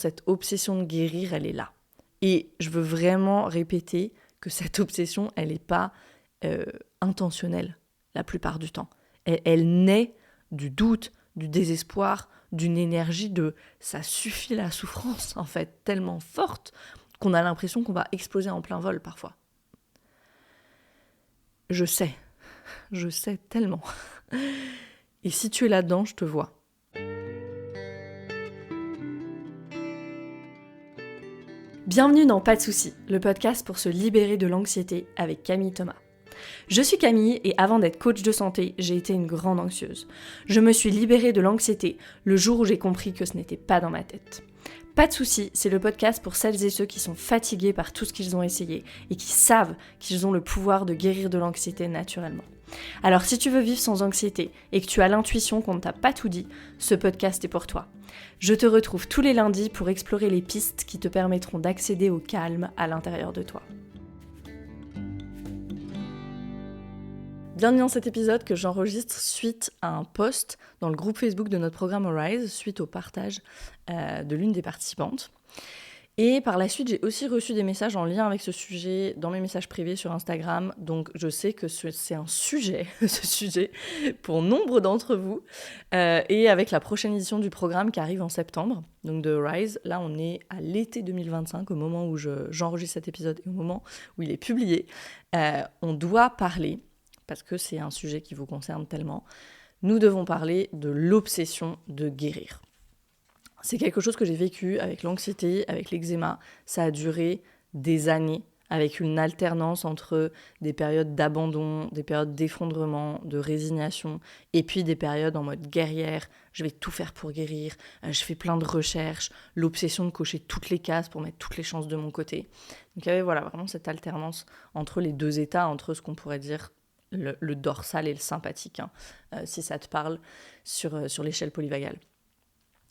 Cette obsession de guérir, elle est là. Et je veux vraiment répéter que cette obsession, elle n'est pas intentionnelle la plupart du temps. Elle naît du doute, du désespoir, d'une énergie de « ça suffit la souffrance » en fait, tellement forte qu'on a l'impression qu'on va exploser en plein vol parfois. Je sais tellement. Et si tu es là-dedans, je te vois. Bienvenue dans Pas de soucis, le podcast pour se libérer de l'anxiété avec Camille Thomas. Je suis Camille et avant d'être coach de santé, j'ai été une grande anxieuse. Je me suis libérée de l'anxiété le jour où j'ai compris que ce n'était pas dans ma tête. Pas de soucis, c'est le podcast pour celles et ceux qui sont fatigués par tout ce qu'ils ont essayé et qui savent qu'ils ont le pouvoir de guérir de l'anxiété naturellement. Alors si tu veux vivre sans anxiété et que tu as l'intuition qu'on ne t'a pas tout dit, ce podcast est pour toi. Je te retrouve tous les lundis pour explorer les pistes qui te permettront d'accéder au calme à l'intérieur de toi. Bienvenue dans cet épisode que j'enregistre suite à un post dans le groupe Facebook de notre programme Arise, suite au partage de l'une des participantes. Et par la suite, j'ai aussi reçu des messages en lien avec ce sujet dans mes messages privés sur Instagram. Donc je sais que c'est un sujet, ce sujet, pour nombre d'entre vous. Et avec la prochaine édition du programme qui arrive en septembre, donc de Rise, là on est à l'été 2025, au moment où j'enregistre cet épisode et au moment où il est publié. On doit parler, parce que c'est un sujet qui vous concerne tellement, nous devons parler de l'obsession de guérir. C'est quelque chose que j'ai vécu avec l'anxiété, avec l'eczéma. Ça a duré des années, avec une alternance entre des périodes d'abandon, des périodes d'effondrement, de résignation, et puis des périodes en mode guerrière. Je vais tout faire pour guérir, je fais plein de recherches, l'obsession de cocher toutes les cases pour mettre toutes les chances de mon côté. Donc il y avait vraiment cette alternance entre les deux états, entre ce qu'on pourrait dire le dorsal et le sympathique, si ça te parle, sur l'échelle polyvagale.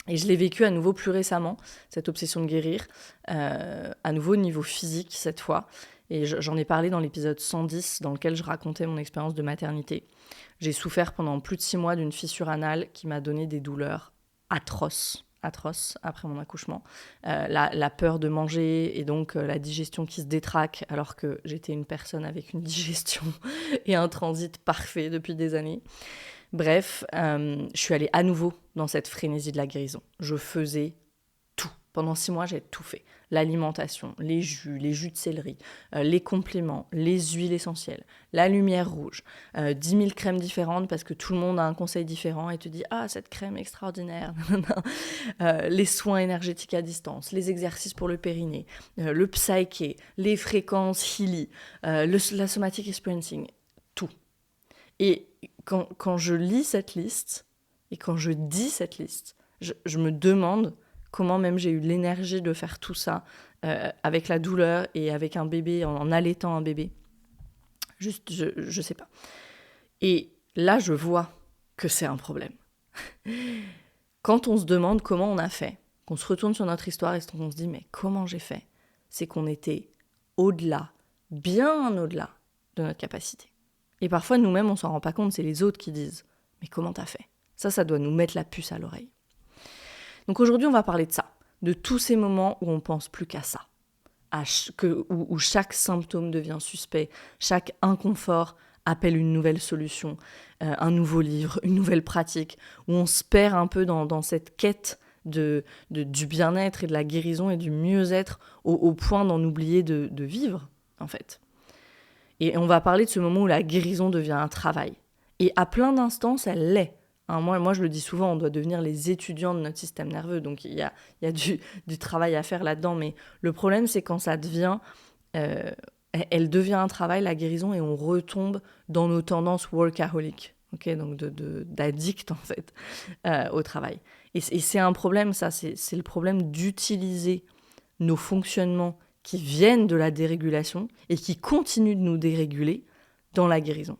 Et je l'ai vécu à nouveau plus récemment, cette obsession de guérir, à nouveau au niveau physique cette fois. Et j'en ai parlé dans l'épisode 110 dans lequel je racontais mon expérience de maternité. J'ai souffert pendant plus de 6 mois d'une fissure anale qui m'a donné des douleurs atroces après mon accouchement. La peur de manger et donc la digestion qui se détraque alors que j'étais une personne avec une digestion et un transit parfait depuis des années. Bref, je suis allée à nouveau dans cette frénésie de la guérison. Je faisais tout. Pendant 6 mois, j'ai tout fait. L'alimentation, les jus de céleri, les compléments, les huiles essentielles, la lumière rouge, 10 000 crèmes différentes parce que tout le monde a un conseil différent et te dit « Ah, cette crème extraordinaire !» Les soins énergétiques à distance, les exercices pour le périnée, le psyché, les fréquences Healy, la somatic experiencing, tout. Et quand je lis cette liste et quand je dis cette liste, je me demande comment même j'ai eu l'énergie de faire tout ça avec la douleur et avec un bébé, en allaitant un bébé. Juste, je sais pas. Et là, je vois que c'est un problème. Quand on se demande comment on a fait, qu'on se retourne sur notre histoire et qu'on se dit « mais comment j'ai fait ?» c'est qu'on était au-delà, bien au-delà de notre capacité. Et parfois, nous-mêmes, on s'en rend pas compte, c'est les autres qui disent « mais comment t'as fait ?» Ça doit nous mettre la puce à l'oreille. Donc aujourd'hui, on va parler de ça, de tous ces moments où on pense plus qu'à ça, où chaque symptôme devient suspect, chaque inconfort appelle une nouvelle solution, un nouveau livre, une nouvelle pratique, où on se perd un peu dans cette quête du bien-être et de la guérison et du mieux-être au point d'en oublier de vivre, en fait. Et on va parler de ce moment où la guérison devient un travail. Et à plein d'instances, elle l'est. Moi, je le dis souvent, on doit devenir les étudiants de notre système nerveux. Donc, il y a du travail à faire là-dedans. Mais le problème, c'est quand ça devient... elle devient un travail, la guérison, et on retombe dans nos tendances workaholic. Okay, donc d'addict, en fait, au travail. Et c'est un problème, ça. C'est le problème d'utiliser nos fonctionnements qui viennent de la dérégulation et qui continuent de nous déréguler dans la guérison.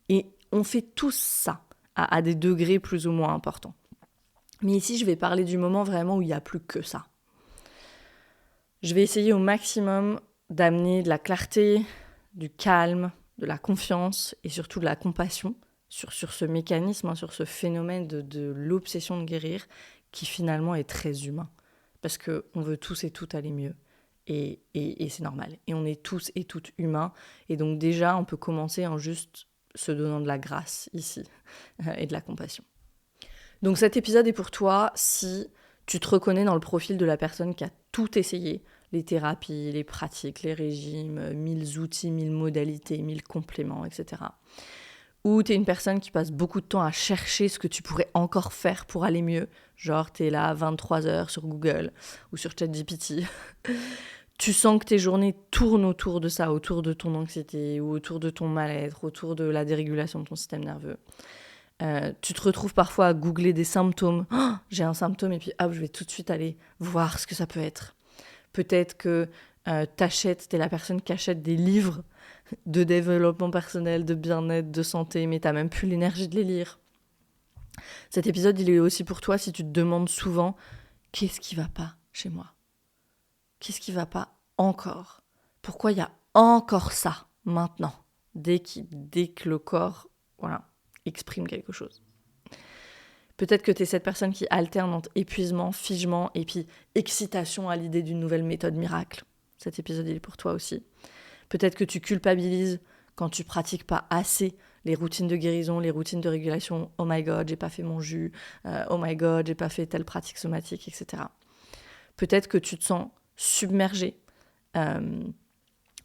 Et on fait tous ça à des degrés plus ou moins importants. Mais ici, je vais parler du moment vraiment où il n'y a plus que ça. Je vais essayer au maximum d'amener de la clarté, du calme, de la confiance et surtout de la compassion sur ce mécanisme, sur ce phénomène de l'obsession de guérir qui finalement est très humain. parce qu'on veut tous et toutes aller mieux. Et c'est normal. Et on est tous et toutes humains. Et donc déjà, on peut commencer en juste se donnant de la grâce ici et de la compassion. Donc cet épisode est pour toi si tu te reconnais dans le profil de la personne qui a tout essayé, les thérapies, les pratiques, les régimes, 1000 outils, 1000 modalités, 1000 compléments, etc. Ou t'es une personne qui passe beaucoup de temps à chercher ce que tu pourrais encore faire pour aller mieux. Genre, t'es là 23 heures sur Google ou sur ChatGPT. Tu sens que tes journées tournent autour de ça, autour de ton anxiété ou autour de ton mal-être, autour de la dérégulation de ton système nerveux. Tu te retrouves parfois à googler des symptômes. Oh, j'ai un symptôme et puis hop, je vais tout de suite aller voir ce que ça peut être. Peut-être que t'es la personne qui achète des livres de développement personnel, de bien-être, de santé, mais t'as même plus l'énergie de les lire. Cet épisode, il est aussi pour toi si tu te demandes souvent « Qu'est-ce qui va pas chez moi ? Qu'est-ce qui va pas encore ? Pourquoi il y a encore ça maintenant ?» dès que le corps exprime quelque chose. Peut-être que tu es cette personne qui alterne entre épuisement, figement et puis excitation à l'idée d'une nouvelle méthode miracle. Cet épisode, il est pour toi aussi. Peut-être que tu culpabilises quand tu pratiques pas assez les routines de guérison, les routines de régulation. Oh my god, j'ai pas fait mon jus. Oh my god, j'ai pas fait telle pratique somatique, etc. Peut-être que tu te sens submergé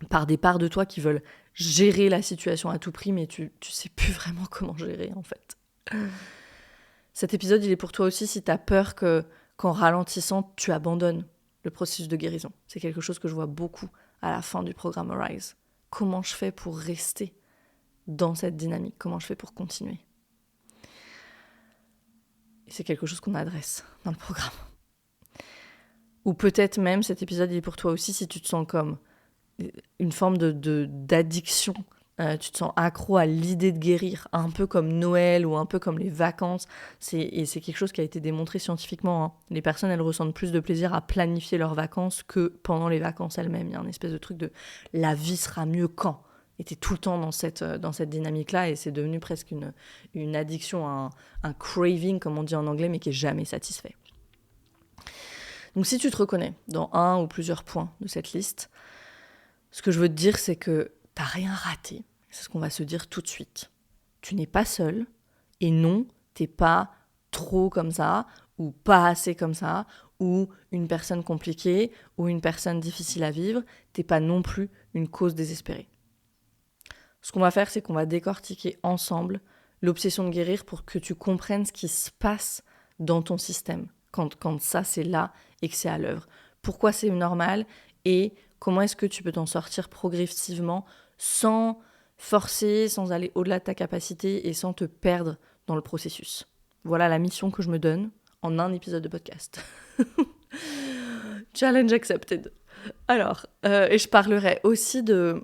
par des parts de toi qui veulent gérer la situation à tout prix, mais tu sais plus vraiment comment gérer en fait. Cet épisode, il est pour toi aussi si tu as peur qu'en ralentissant, tu abandonnes le processus de guérison. C'est quelque chose que je vois beaucoup à la fin du programme Arise. Comment je fais pour rester dans cette dynamique ? Comment je fais pour continuer ? Et c'est quelque chose qu'on adresse dans le programme. Ou peut-être même, cet épisode, il est pour toi aussi si tu te sens comme une forme d'addiction. Tu te sens accro à l'idée de guérir, un peu comme Noël ou un peu comme les vacances. Et c'est quelque chose qui a été démontré scientifiquement. Hein. Les personnes, elles ressentent plus de plaisir à planifier leurs vacances que pendant les vacances elles-mêmes. Il y a un espèce de truc de « la vie sera mieux quand ?» Et t'es tout le temps dans cette dynamique-là et c'est devenu presque une addiction, un craving, comme on dit en anglais, mais qui est jamais satisfait. Donc si tu te reconnais dans un ou plusieurs points de cette liste, ce que je veux te dire, c'est que t'as rien raté. C'est ce qu'on va se dire tout de suite. Tu n'es pas seul. Et non, t'es pas trop comme ça, ou pas assez comme ça, ou une personne compliquée, ou une personne difficile à vivre. T'es pas non plus une cause désespérée. Ce qu'on va faire, c'est qu'on va décortiquer ensemble l'obsession de guérir pour que tu comprennes ce qui se passe dans ton système quand ça, c'est là et que c'est à l'œuvre. Pourquoi c'est normal et comment est-ce que tu peux t'en sortir progressivement sans forcer, sans aller au-delà de ta capacité et sans te perdre dans le processus. Voilà la mission que je me donne en un épisode de podcast. Challenge accepted. Alors, et je parlerai aussi de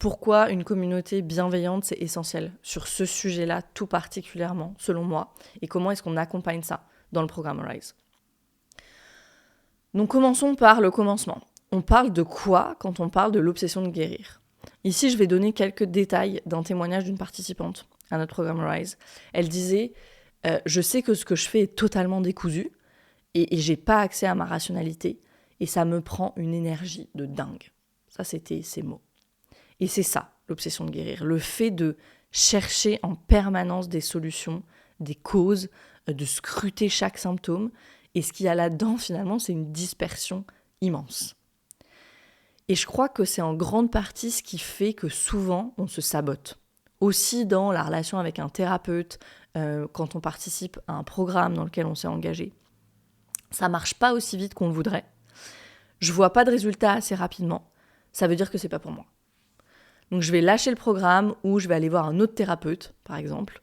pourquoi une communauté bienveillante, c'est essentiel sur ce sujet-là tout particulièrement, selon moi, et comment est-ce qu'on accompagne ça dans le programme Rise. Donc commençons par le commencement. On parle de quoi quand on parle de l'obsession de guérir ? Ici, je vais donner quelques détails d'un témoignage d'une participante à notre programme Rise. Elle disait « Je sais que ce que je fais est totalement décousu et j'ai pas accès à ma rationalité et ça me prend une énergie de dingue. » Ça, c'était ses mots. Et c'est ça, l'obsession de guérir. Le fait de chercher en permanence des solutions, des causes, de scruter chaque symptôme. Et ce qu'il y a là-dedans, finalement, c'est une dispersion immense. Et je crois que c'est en grande partie ce qui fait que souvent, on se sabote. Aussi dans la relation avec un thérapeute, quand on participe à un programme dans lequel on s'est engagé. Ça marche pas aussi vite qu'on le voudrait. Je vois pas de résultat assez rapidement. Ça veut dire que c'est pas pour moi. Donc je vais lâcher le programme ou je vais aller voir un autre thérapeute, par exemple.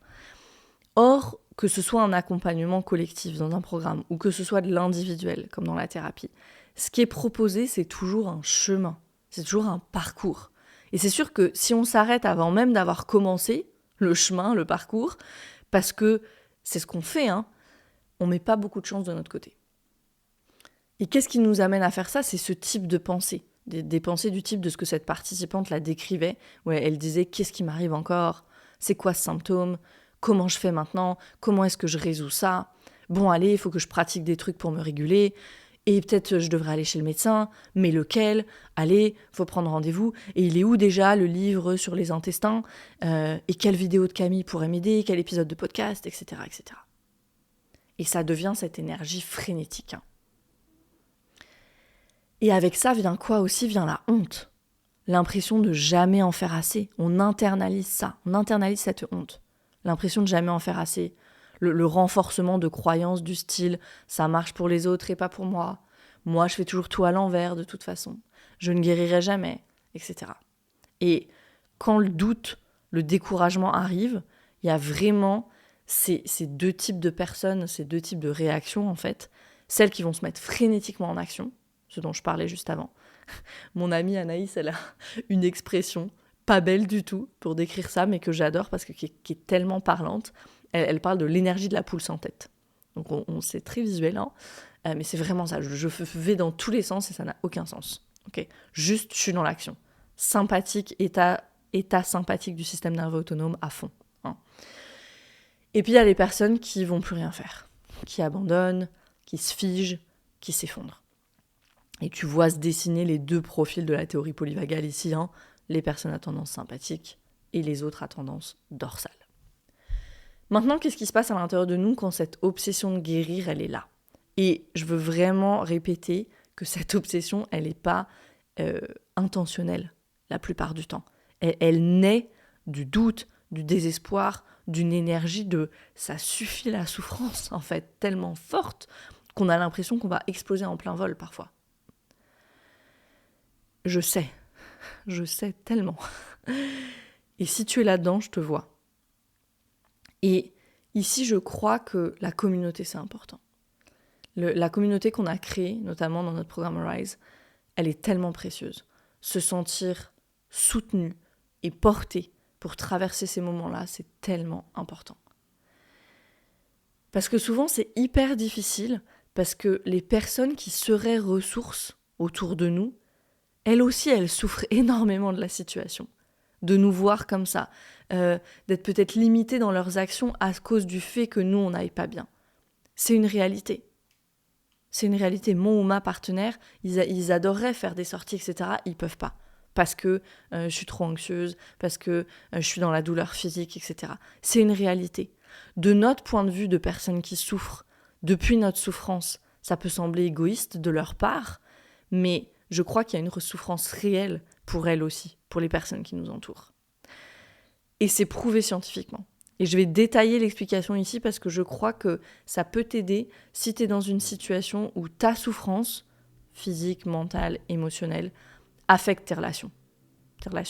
Or, que ce soit un accompagnement collectif dans un programme ou que ce soit de l'individuel, comme dans la thérapie, ce qui est proposé, c'est toujours un chemin, c'est toujours un parcours. Et c'est sûr que si on s'arrête avant même d'avoir commencé le chemin, le parcours, parce que c'est ce qu'on fait, on met pas beaucoup de chance de notre côté. Et qu'est-ce qui nous amène à faire ça ? C'est ce type de pensée. Des pensées du type de ce que cette participante la décrivait, où elle disait « Qu'est-ce qui m'arrive encore ? C'est quoi ce symptôme ? Comment je fais maintenant ? Comment est-ce que je résous ça ? Bon, allez, il faut que je pratique des trucs pour me réguler. » Et peut-être je devrais aller chez le médecin, mais lequel? Allez, faut prendre rendez-vous. Et il est où déjà le livre sur les intestins? Et quelle vidéo de Camille pourrait m'aider? Quel épisode de podcast? Etc. etc. Et ça devient cette énergie frénétique. Et avec ça vient quoi aussi? Vient la honte. L'impression de jamais en faire assez. On internalise ça, on internalise cette honte. L'impression de jamais en faire assez. Le renforcement de croyances du style « ça marche pour les autres et pas pour moi »,« moi je fais toujours tout à l'envers de toute façon »,« je ne guérirai jamais », etc. Et quand le doute, le découragement arrive, il y a vraiment ces deux types de personnes, ces deux types de réactions en fait. Celles qui vont se mettre frénétiquement en action, ce dont je parlais juste avant. Mon amie Anaïs, elle a une expression pas belle du tout pour décrire ça, mais que j'adore parce que qui est tellement parlante. Elle parle de l'énergie de la poule sans tête. Donc c'est très visuel, hein, mais c'est vraiment ça. Je vais dans tous les sens et ça n'a aucun sens. Okay, juste, je suis dans l'action. Sympathique, état sympathique du système nerveux autonome à fond. Hein. Et puis il y a les personnes qui vont plus rien faire, qui abandonnent, qui se figent, qui s'effondrent. Et tu vois se dessiner les deux profils de la théorie polyvagale ici, hein, les personnes à tendance sympathique et les autres à tendance dorsale. Maintenant, qu'est-ce qui se passe à l'intérieur de nous quand cette obsession de guérir, elle est là? Et je veux vraiment répéter que cette obsession, elle n'est pas intentionnelle la plupart du temps. Elle naît du doute, du désespoir, d'une énergie de « ça suffit la souffrance » en fait, tellement forte qu'on a l'impression qu'on va exploser en plein vol parfois. Je sais tellement. Et si tu es là-dedans, je te vois. Et ici, je crois que la communauté, c'est important. La communauté qu'on a créée, notamment dans notre programme Rise, elle est tellement précieuse. Se sentir soutenu et porté pour traverser ces moments-là, c'est tellement important. Parce que souvent, c'est hyper difficile, parce que les personnes qui seraient ressources autour de nous, elles aussi, elles souffrent énormément de la situation. De nous voir comme ça, d'être peut-être limitées dans leurs actions à cause du fait que nous, on n'aille pas bien. C'est une réalité. C'est une réalité. Mon ou ma partenaire, ils adoreraient faire des sorties, etc. Ils peuvent pas. Parce que je suis trop anxieuse, parce que je suis dans la douleur physique, etc. C'est une réalité. De notre point de vue de personnes qui souffrent, depuis notre souffrance, ça peut sembler égoïste de leur part, mais je crois qu'il y a une souffrance réelle pour elles aussi, pour les personnes qui nous entourent. Et c'est prouvé scientifiquement. Et je vais détailler l'explication ici parce que je crois que ça peut t'aider si tu es dans une situation où ta souffrance, physique, mentale, émotionnelle, affecte tes relations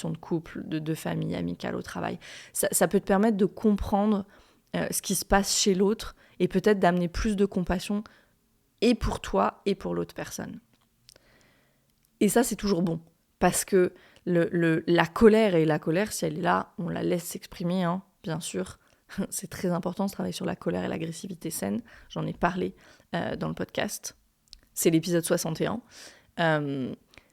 de couple, de famille, amicale, au travail. Ça peut te permettre de comprendre ce qui se passe chez l'autre et peut-être d'amener plus de compassion et pour toi et pour l'autre personne. Et ça, c'est toujours bon parce que la colère, si elle est là, on la laisse s'exprimer, hein, bien sûr. C'est très important de travailler sur la colère et l'agressivité saine. J'en ai parlé dans le podcast. C'est l'épisode 61.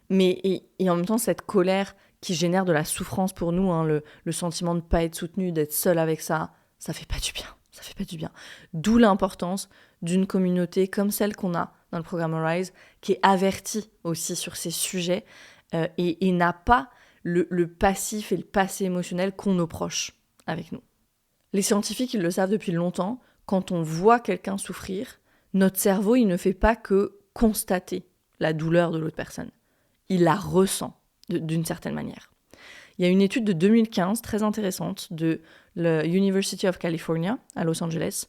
Mais en même temps, cette colère qui génère de la souffrance pour nous, hein, le sentiment de ne pas être soutenu, d'être seul avec ça, ça fait pas du bien. Ça fait pas du bien. D'où l'importance d'une communauté comme celle qu'on a dans le programme Rise, qui est avertie aussi sur ces sujets et n'a pas le passif et le passé émotionnel qu'ont nos proches avec nous. Les scientifiques, ils le savent depuis longtemps, quand on voit quelqu'un souffrir, notre cerveau, il ne fait pas que constater la douleur de l'autre personne. Il la ressent d'une certaine manière. Il y a une étude de 2015 très intéressante de la University of California à Los Angeles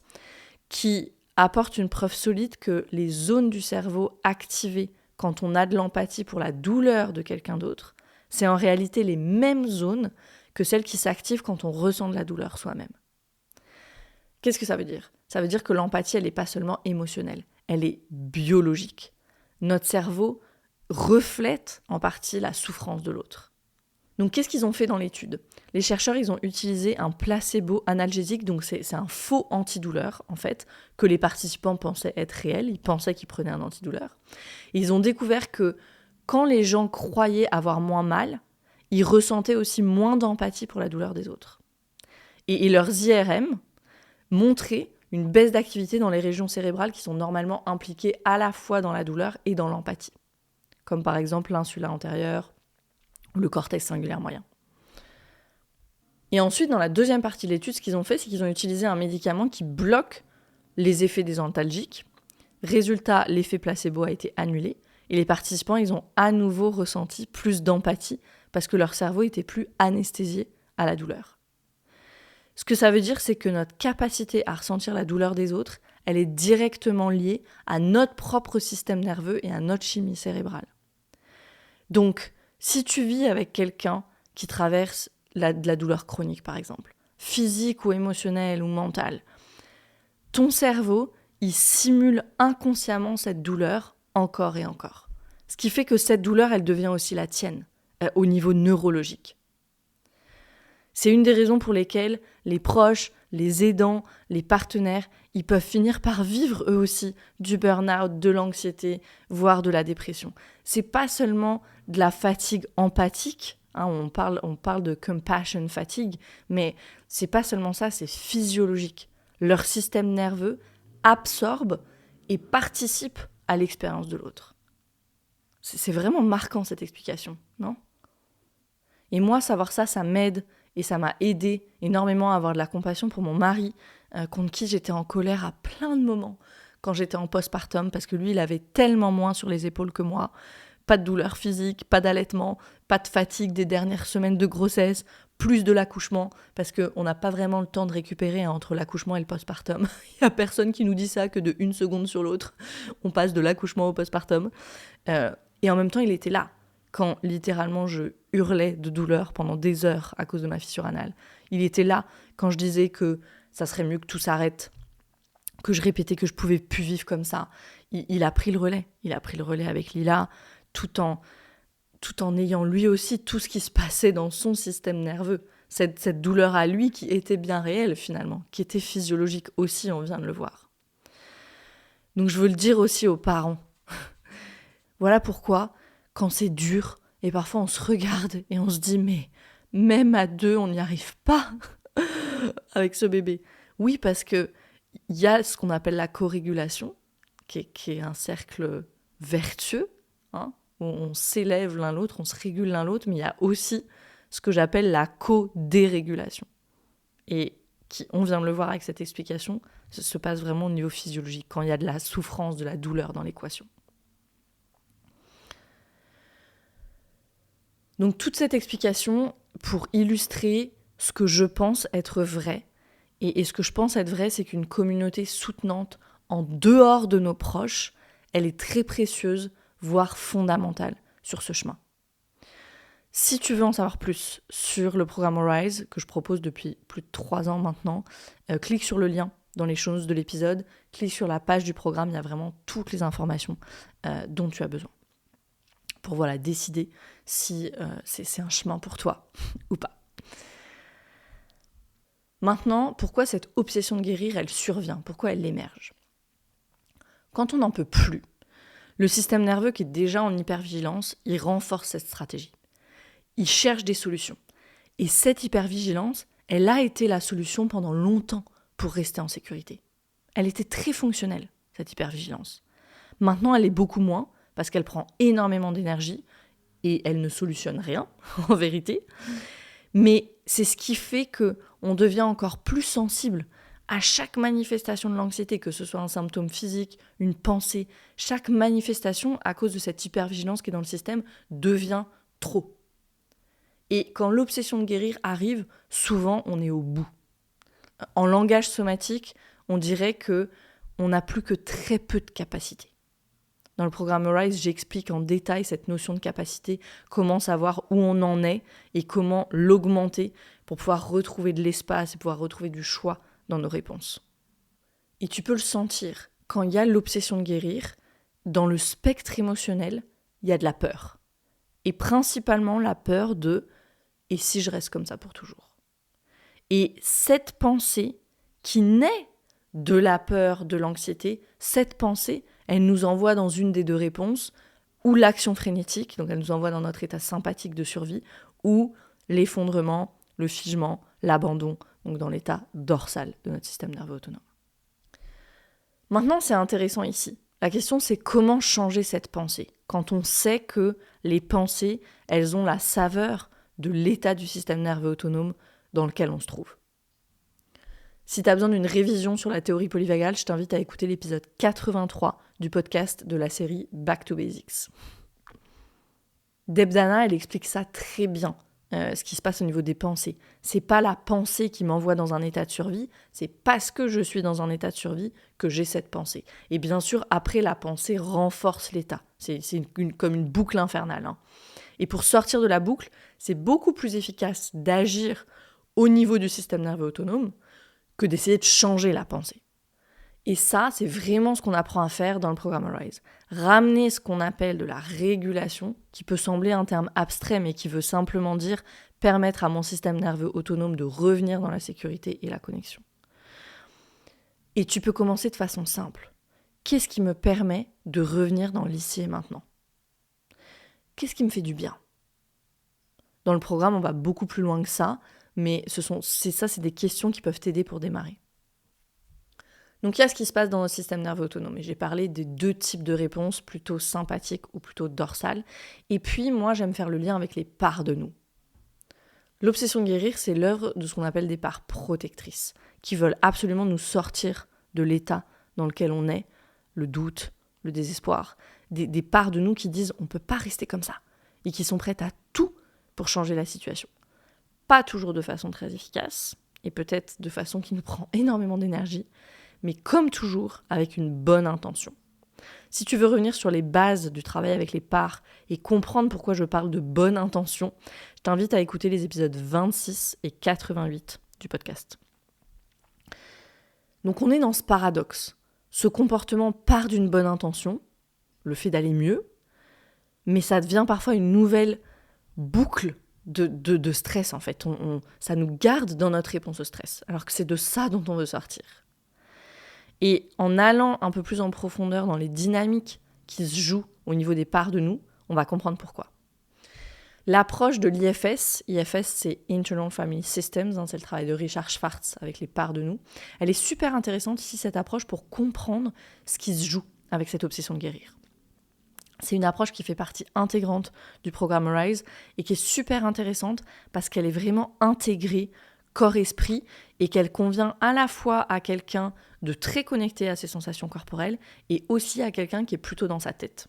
qui apporte une preuve solide que les zones du cerveau activées quand on a de l'empathie pour la douleur de quelqu'un d'autre, c'est en réalité les mêmes zones que celles qui s'activent quand on ressent de la douleur soi-même. Qu'est-ce que ça veut dire ? Ça veut dire que l'empathie, elle n'est pas seulement émotionnelle, elle est biologique. Notre cerveau reflète en partie la souffrance de l'autre. Donc, qu'est-ce qu'ils ont fait dans l'étude ? Les chercheurs, ils ont utilisé un placebo analgésique, donc c'est un faux antidouleur, en fait, que les participants pensaient être réel, ils pensaient qu'ils prenaient un antidouleur. Et ils ont découvert que quand les gens croyaient avoir moins mal, ils ressentaient aussi moins d'empathie pour la douleur des autres. Et leurs IRM montraient une baisse d'activité dans les régions cérébrales qui sont normalement impliquées à la fois dans la douleur et dans l'empathie, comme par exemple l'insula antérieure ou le cortex singulaire moyen. Et ensuite, dans la deuxième partie de l'étude, ce qu'ils ont fait, c'est qu'ils ont utilisé un médicament qui bloque les effets des antalgiques. Résultat, l'effet placebo a été annulé et les participants, ils ont à nouveau ressenti plus d'empathie parce que leur cerveau était plus anesthésié à la douleur. Ce que ça veut dire, c'est que notre capacité à ressentir la douleur des autres, elle est directement liée à notre propre système nerveux et à notre chimie cérébrale. Donc, si tu vis avec quelqu'un qui traverse de la douleur chronique, par exemple, physique ou émotionnelle ou mentale, ton cerveau, il simule inconsciemment cette douleur encore et encore. Ce qui fait que cette douleur, elle devient aussi la tienne, au niveau neurologique. C'est une des raisons pour lesquelles les proches, les aidants, les partenaires, ils peuvent finir par vivre eux aussi du burn-out, de l'anxiété, voire de la dépression. C'est pas seulement de la fatigue empathique, on parle de compassion fatigue, mais c'est pas seulement ça, c'est physiologique. Leur système nerveux absorbe et participe à l'expérience de l'autre. C'est vraiment marquant cette explication, non ? Et moi, savoir ça, ça m'aide et ça m'a aidé énormément à avoir de la compassion pour mon mari, contre qui j'étais en colère à plein de moments quand j'étais en postpartum, parce que lui, il avait tellement moins sur les épaules que moi. Pas de douleur physique, pas d'allaitement, pas de fatigue des dernières semaines de grossesse, plus de l'accouchement, parce qu'on n'a pas vraiment le temps de récupérer entre l'accouchement et le postpartum. Il n'y a personne qui nous dit ça que de 1 seconde sur l'autre, on passe de l'accouchement au postpartum. Et en même temps, il était là, quand littéralement je hurlais de douleur pendant des heures à cause de ma fissure anale. Il était là quand je disais que ça serait mieux que tout s'arrête, que je répétais que je pouvais plus vivre comme ça. Il a pris le relais. Il a pris le relais avec Lila, tout en ayant lui aussi tout ce qui se passait dans son système nerveux. Cette douleur à lui qui était bien réelle finalement, qui était physiologique aussi, on vient de le voir. Donc je veux le dire aussi aux parents. Voilà pourquoi, quand c'est dur, et parfois on se regarde et on se dit mais même à 2, on n'y arrive pas avec ce bébé. Oui, parce que il y a ce qu'on appelle la co-régulation, qui est un cercle vertueux, où on s'élève l'un l'autre, on se régule l'un l'autre, mais il y a aussi ce que j'appelle la co-dérégulation. Et on vient de le voir avec cette explication, ça se passe vraiment au niveau physiologique, quand il y a de la souffrance, de la douleur dans l'équation. Donc toute cette explication pour illustrer ce que je pense être vrai. Et ce que je pense être vrai, c'est qu'une communauté soutenante en dehors de nos proches, elle est très précieuse, voire fondamentale sur ce chemin. Si tu veux en savoir plus sur le programme Arise, que je propose depuis plus de 3 ans maintenant, clique sur le lien dans les show notes de l'épisode, clique sur la page du programme, il y a vraiment toutes les informations dont tu as besoin. Pour décider si c'est un chemin pour toi ou pas. Maintenant, pourquoi cette obsession de guérir, elle survient ? Pourquoi elle émerge ? Quand on n'en peut plus, le système nerveux qui est déjà en hypervigilance, il renforce cette stratégie. Il cherche des solutions. Et cette hypervigilance, elle a été la solution pendant longtemps pour rester en sécurité. Elle était très fonctionnelle, cette hypervigilance. Maintenant, elle est beaucoup moins, parce qu'elle prend énormément d'énergie et elle ne solutionne rien, en vérité. Mais c'est ce qui fait qu'on devient encore plus sensible à chaque manifestation de l'anxiété, que ce soit un symptôme physique, une pensée. Chaque manifestation, à cause de cette hypervigilance qui est dans le système, devient trop. Et quand l'obsession de guérir arrive, souvent on est au bout. En langage somatique, on dirait qu'on n'a plus que très peu de capacité. Dans le programme Arise, j'explique en détail cette notion de capacité, comment savoir où on en est et comment l'augmenter pour pouvoir retrouver de l'espace et pouvoir retrouver du choix dans nos réponses. Et tu peux le sentir, quand il y a l'obsession de guérir, dans le spectre émotionnel, il y a de la peur. Et principalement la peur de « et si je reste comme ça pour toujours ?» Et cette pensée qui naît de la peur, de l'anxiété, cette pensée, elle nous envoie dans une des 2 réponses, ou l'action frénétique, donc elle nous envoie dans notre état sympathique de survie, ou l'effondrement, le figement, l'abandon, donc dans l'état dorsal de notre système nerveux autonome. Maintenant, c'est intéressant ici. La question, c'est comment changer cette pensée quand on sait que les pensées, elles ont la saveur de l'état du système nerveux autonome dans lequel on se trouve. Si tu as besoin d'une révision sur la théorie polyvagale, je t'invite à écouter l'épisode 83 du podcast de la série Back to Basics. Debdana, elle explique ça très bien, ce qui se passe au niveau des pensées. C'est pas la pensée qui m'envoie dans un état de survie, c'est parce que je suis dans un état de survie que j'ai cette pensée. Et bien sûr, après, la pensée renforce l'état. C'est comme une boucle infernale. Hein. Et pour sortir de la boucle, c'est beaucoup plus efficace d'agir au niveau du système nerveux autonome que d'essayer de changer la pensée. Et ça, c'est vraiment ce qu'on apprend à faire dans le programme Arise. Ramener ce qu'on appelle de la régulation, qui peut sembler un terme abstrait, mais qui veut simplement dire permettre à mon système nerveux autonome de revenir dans la sécurité et la connexion. Et tu peux commencer de façon simple. Qu'est-ce qui me permet de revenir dans l'ici et maintenant ? Qu'est-ce qui me fait du bien ? Dans le programme, on va beaucoup plus loin que ça, mais c'est des questions qui peuvent t'aider pour démarrer. Donc il y a ce qui se passe dans notre système nerveux autonome. Et j'ai parlé des 2 types de réponses, plutôt sympathiques ou plutôt dorsales. Et puis moi, j'aime faire le lien avec les parts de nous. L'obsession de guérir, c'est l'œuvre de ce qu'on appelle des parts protectrices, qui veulent absolument nous sortir de l'état dans lequel on est, le doute, le désespoir. Des parts de nous qui disent on ne peut pas rester comme ça, et qui sont prêtes à tout pour changer la situation. Pas toujours de façon très efficace, et peut-être de façon qui nous prend énormément d'énergie, mais comme toujours, avec une bonne intention. Si tu veux revenir sur les bases du travail avec les parts et comprendre pourquoi je parle de bonne intention, je t'invite à écouter les épisodes 26 et 88 du podcast. Donc on est dans ce paradoxe. Ce comportement part d'une bonne intention, le fait d'aller mieux, mais ça devient parfois une nouvelle boucle de stress en fait. Ça nous garde dans notre réponse au stress, alors que c'est de ça dont on veut sortir. Et en allant un peu plus en profondeur dans les dynamiques qui se jouent au niveau des parts de nous, on va comprendre pourquoi. L'approche de l'IFS, IFS c'est Internal Family Systems, c'est le travail de Richard Schwartz avec les parts de nous, elle est super intéressante ici cette approche pour comprendre ce qui se joue avec cette obsession de guérir. C'est une approche qui fait partie intégrante du programme Arise et qui est super intéressante parce qu'elle est vraiment intégrée corps-esprit et qu'elle convient à la fois à quelqu'un de très connecté à ses sensations corporelles et aussi à quelqu'un qui est plutôt dans sa tête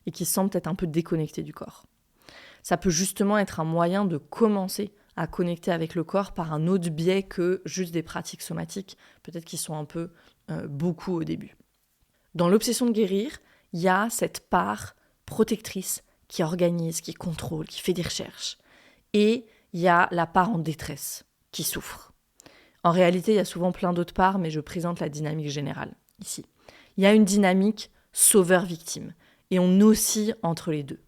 et qui se sent peut-être un peu déconnecté du corps. Ça peut justement être un moyen de commencer à connecter avec le corps par un autre biais que juste des pratiques somatiques, peut-être qui sont un peu beaucoup au début. Dans l'obsession de guérir, il y a cette part protectrice qui organise, qui contrôle, qui fait des recherches. Et il y a la part en détresse qui souffre. En réalité, il y a souvent plein d'autres parts, mais je présente la dynamique générale ici. Il y a une dynamique sauveur-victime, et on oscille entre les deux.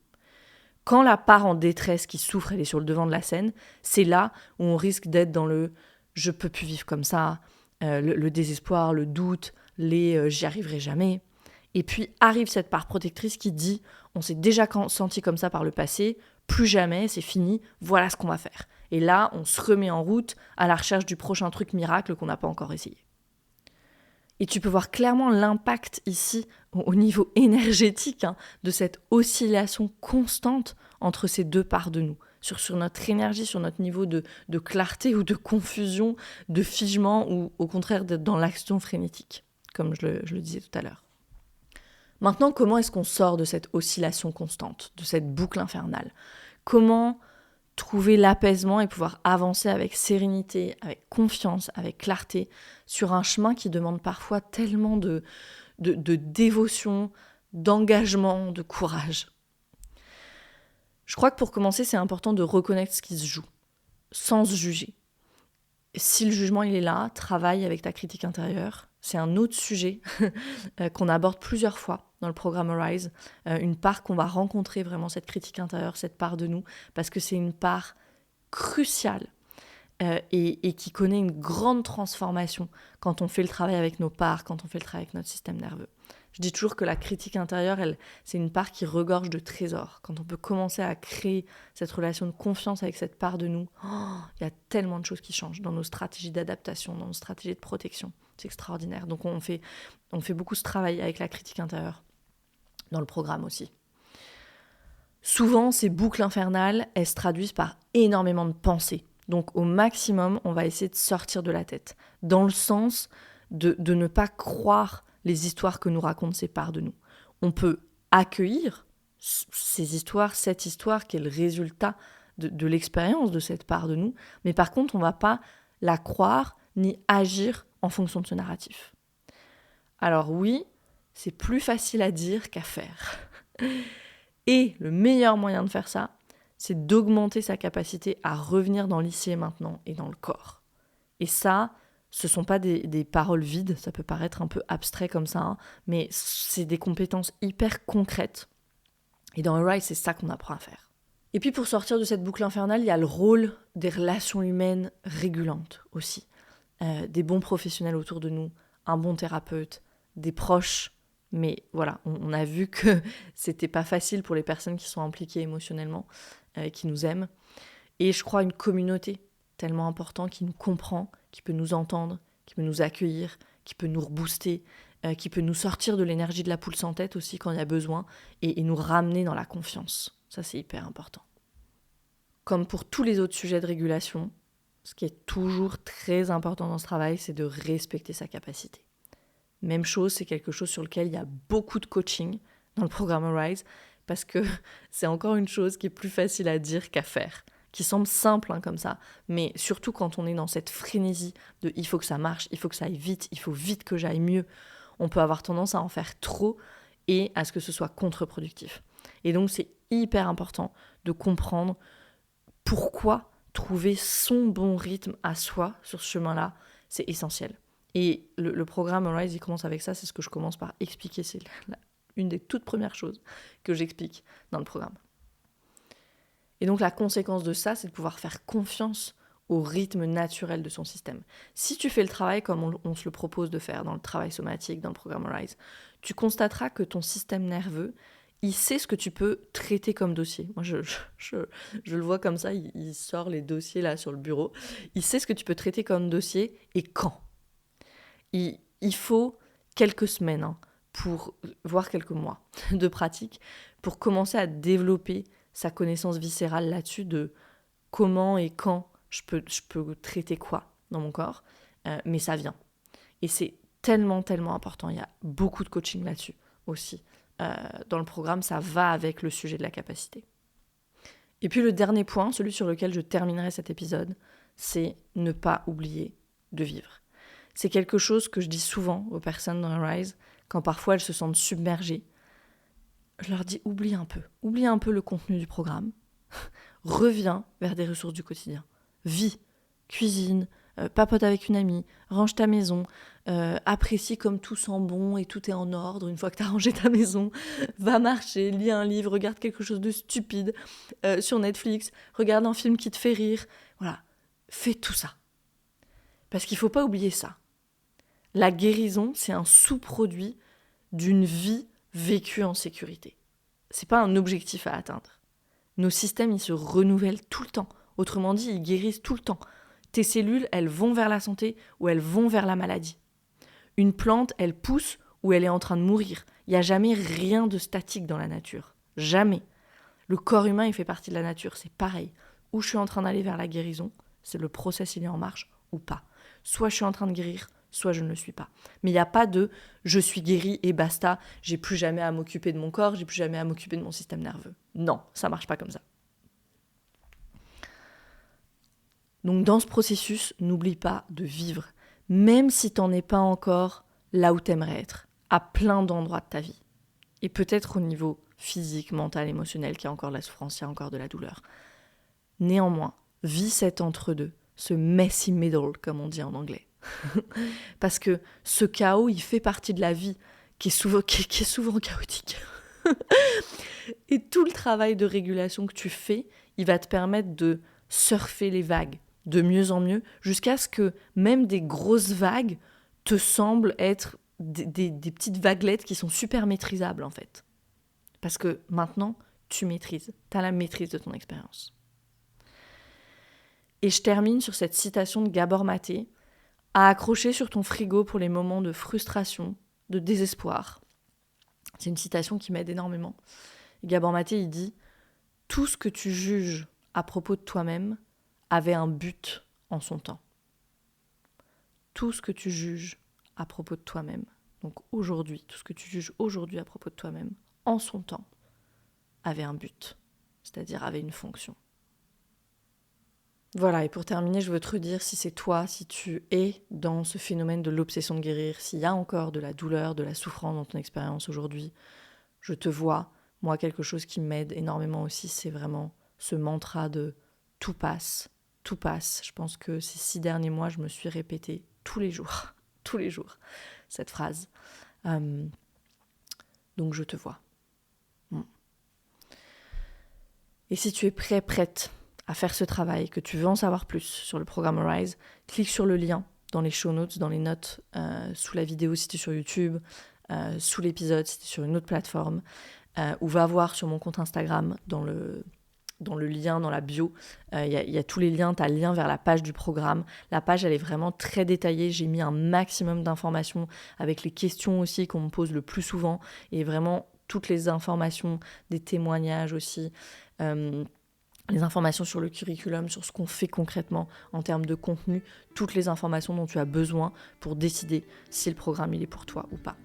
Quand la part en détresse qui souffre, elle est sur le devant de la scène, c'est là où on risque d'être dans le « je peux plus vivre comme ça », le désespoir, le doute, j'y arriverai jamais ». Et puis arrive cette part protectrice qui dit « on s'est déjà senti comme ça par le passé, plus jamais, c'est fini, voilà ce qu'on va faire ». Et là, on se remet en route à la recherche du prochain truc miracle qu'on n'a pas encore essayé. Et tu peux voir clairement l'impact ici, au niveau énergétique, de cette oscillation constante entre ces 2 parts de nous, sur notre énergie, sur notre niveau de clarté ou de confusion, de figement, ou au contraire d'être dans l'action frénétique, comme je le disais tout à l'heure. Maintenant, comment est-ce qu'on sort de cette oscillation constante, de cette boucle infernale ? Comment trouver l'apaisement et pouvoir avancer avec sérénité, avec confiance, avec clarté, sur un chemin qui demande parfois tellement de dévotion, d'engagement, de courage. Je crois que pour commencer, c'est important de reconnaître ce qui se joue, sans se juger. Si le jugement il est là, travaille avec ta critique intérieure. C'est un autre sujet qu'on aborde plusieurs fois dans le programme Arise, une part qu'on va rencontrer vraiment, cette critique intérieure, cette part de nous, parce que c'est une part cruciale et qui connaît une grande transformation quand on fait le travail avec nos parts, quand on fait le travail avec notre système nerveux. Je dis toujours que la critique intérieure, c'est une part qui regorge de trésors. Quand on peut commencer à créer cette relation de confiance avec cette part de nous, il y a tellement de choses qui changent dans nos stratégies d'adaptation, dans nos stratégies de protection. C'est extraordinaire. Donc on fait beaucoup ce travail avec la critique intérieure, dans le programme aussi. Souvent, ces boucles infernales, elles se traduisent par énormément de pensées. Donc au maximum, on va essayer de sortir de la tête, dans le sens de ne pas croire les histoires que nous racontent ces parts de nous. On peut accueillir ces histoires, cette histoire qui est le résultat de l'expérience de cette part de nous, mais par contre, on ne va pas la croire ni agir en fonction de ce narratif. Alors oui, c'est plus facile à dire qu'à faire. Et le meilleur moyen de faire ça, c'est d'augmenter sa capacité à revenir dans l'ici et maintenant et dans le corps. Et ça, ce ne sont pas des paroles vides, ça peut paraître un peu abstrait comme ça, mais c'est des compétences hyper concrètes. Et dans Arise, c'est ça qu'on apprend à faire. Et puis pour sortir de cette boucle infernale, il y a le rôle des relations humaines régulantes aussi. Des bons professionnels autour de nous, un bon thérapeute, des proches. Mais voilà, on a vu que c'était pas facile pour les personnes qui sont impliquées émotionnellement, qui nous aiment. Et je crois une communauté tellement importante qui nous comprend, qui peut nous entendre, qui peut nous accueillir, qui peut nous rebooster, qui peut nous sortir de l'énergie de la poule sans tête aussi quand il y a besoin et nous ramener dans la confiance. Ça, c'est hyper important. Comme pour tous les autres sujets de régulation, ce qui est toujours très important dans ce travail, c'est de respecter sa capacité. Même chose, c'est quelque chose sur lequel il y a beaucoup de coaching dans le programme Arise, parce que c'est encore une chose qui est plus facile à dire qu'à faire, qui semble simple comme ça, mais surtout quand on est dans cette frénésie de « il faut que ça marche, il faut que ça aille vite, il faut vite que j'aille mieux », on peut avoir tendance à en faire trop et à ce que ce soit contre-productif. Et donc c'est hyper important de comprendre pourquoi trouver son bon rythme à soi sur ce chemin-là, c'est essentiel. Et le programme Arise, il commence avec ça, c'est ce que je commence par expliquer, c'est une des toutes premières choses que j'explique dans le programme. Et donc la conséquence de ça, c'est de pouvoir faire confiance au rythme naturel de son système. Si tu fais le travail comme on se le propose de faire dans le travail somatique, dans le programme Arise, tu constateras que ton système nerveux, il sait ce que tu peux traiter comme dossier. Moi, je le vois comme ça, il sort les dossiers là sur le bureau. Il sait ce que tu peux traiter comme dossier et quand. Il faut quelques semaines, voire quelques mois de pratique pour commencer à développer sa connaissance viscérale là-dessus de comment et quand je peux traiter quoi dans mon corps, mais ça vient. Et c'est tellement, tellement important. Il y a beaucoup de coaching là-dessus aussi. Dans le programme, ça va avec le sujet de la capacité. Et puis le dernier point, celui sur lequel je terminerai cet épisode, c'est ne pas oublier de vivre. C'est quelque chose que je dis souvent aux personnes dans Arise, quand parfois elles se sentent submergées. Je leur dis, oublie un peu le contenu du programme, reviens vers des ressources du quotidien. Vis, cuisine, papote avec une amie, range ta maison, apprécie comme tout sent bon et tout est en ordre une fois que tu as rangé ta maison, va marcher, lis un livre, regarde quelque chose de stupide sur Netflix, regarde un film qui te fait rire. Voilà, fais tout ça. Parce qu'il ne faut pas oublier ça. La guérison, c'est un sous-produit d'une vie vécue en sécurité. C'est pas un objectif à atteindre. Nos systèmes, ils se renouvellent tout le temps. Autrement dit, ils guérissent tout le temps. Tes cellules, elles vont vers la santé ou elles vont vers la maladie. Une plante, elle pousse ou elle est en train de mourir. Il n'y a jamais rien de statique dans la nature. Jamais. Le corps humain, il fait partie de la nature. C'est pareil. Ou je suis en train d'aller vers la guérison, c'est le process, il est en marche, ou pas. Soit je suis en train de guérir, soit je ne le suis pas. Mais il n'y a pas de « je suis guéri et basta, j'ai plus jamais à m'occuper de mon corps, j'ai plus jamais à m'occuper de mon système nerveux ». Non, ça ne marche pas comme ça. Donc dans ce processus, n'oublie pas de vivre, même si tu n'en es pas encore là où tu aimerais être, à plein d'endroits de ta vie. Et peut-être au niveau physique, mental, émotionnel, qu'il y a encore de la souffrance, il y a encore de la douleur. Néanmoins, vis cet entre-deux, ce messy middle, comme on dit en anglais. Parce que ce chaos, il fait partie de la vie qui est souvent chaotique. Et tout le travail de régulation que tu fais, il va te permettre de surfer les vagues de mieux en mieux, jusqu'à ce que même des grosses vagues te semblent être des petites vaguelettes qui sont super maîtrisables en fait. Parce que maintenant, tu maîtrises, tu as la maîtrise de ton expérience. Et je termine sur cette citation de Gabor Maté, à accrocher sur ton frigo pour les moments de frustration, de désespoir. C'est une citation qui m'aide énormément. Et Gabor Maté, il dit « Tout ce que tu juges à propos de toi-même avait un but en son temps. » Tout ce que tu juges à propos de toi-même, donc aujourd'hui, tout ce que tu juges aujourd'hui à propos de toi-même, en son temps, avait un but, c'est-à-dire avait une fonction. Voilà, et pour terminer, je veux te redire, si c'est toi, si tu es dans ce phénomène de l'obsession de guérir, s'il y a encore de la douleur, de la souffrance dans ton expérience aujourd'hui, je te vois. Moi, quelque chose qui m'aide énormément aussi, c'est vraiment ce mantra de « tout passe, tout passe ». Je pense que ces 6 derniers mois, je me suis répété tous les jours, cette phrase. Donc je te vois. Et si tu es prête à faire ce travail, que tu veux en savoir plus sur le programme Arise, clique sur le lien dans les show notes, dans les notes, sous la vidéo si tu es sur YouTube, sous l'épisode si tu es sur une autre plateforme, ou va voir sur mon compte Instagram, dans le lien, dans la bio, il y a tous les liens, tu as le lien vers la page du programme. La page, elle est vraiment très détaillée, j'ai mis un maximum d'informations, avec les questions aussi qu'on me pose le plus souvent, et vraiment toutes les informations, des témoignages aussi, les informations sur le curriculum, sur ce qu'on fait concrètement en termes de contenu, toutes les informations dont tu as besoin pour décider si le programme il est pour toi ou pas.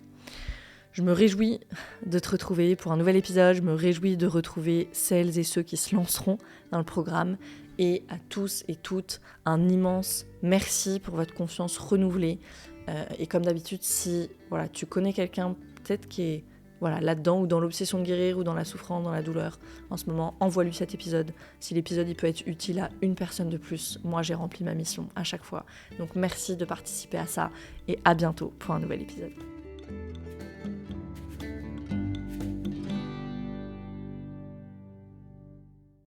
Je me réjouis de te retrouver pour un nouvel épisode, je me réjouis de retrouver celles et ceux qui se lanceront dans le programme, et à tous et toutes, un immense merci pour votre confiance renouvelée. Et comme d'habitude, si tu connais quelqu'un peut-être qui est là-dedans, ou dans l'obsession de guérir, ou dans la souffrance, dans la douleur, en ce moment, envoie-lui cet épisode. Si l'épisode il peut être utile à une personne de plus, moi j'ai rempli ma mission à chaque fois. Donc merci de participer à ça, et à bientôt pour un nouvel épisode.